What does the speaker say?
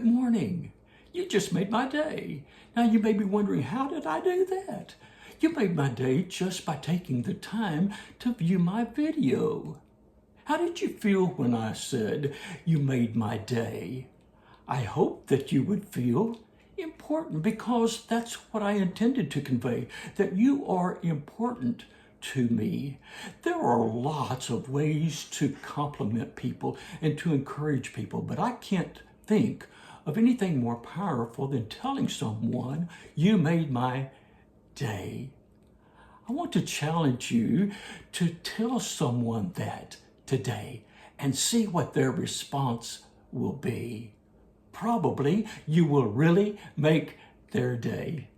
Good morning. You just made my day. Now you may be wondering, how did I do that? You made my day just by taking the time to view my video. How did you feel when I said you made my day? I hope that you would feel important, because that's what I intended to convey, that you are important to me. There are lots of ways to compliment people and to encourage people, but I can't think of anything more powerful than telling someone you made my day. I want to challenge you to tell someone that today and see what their response will be. Probably you will really make their day.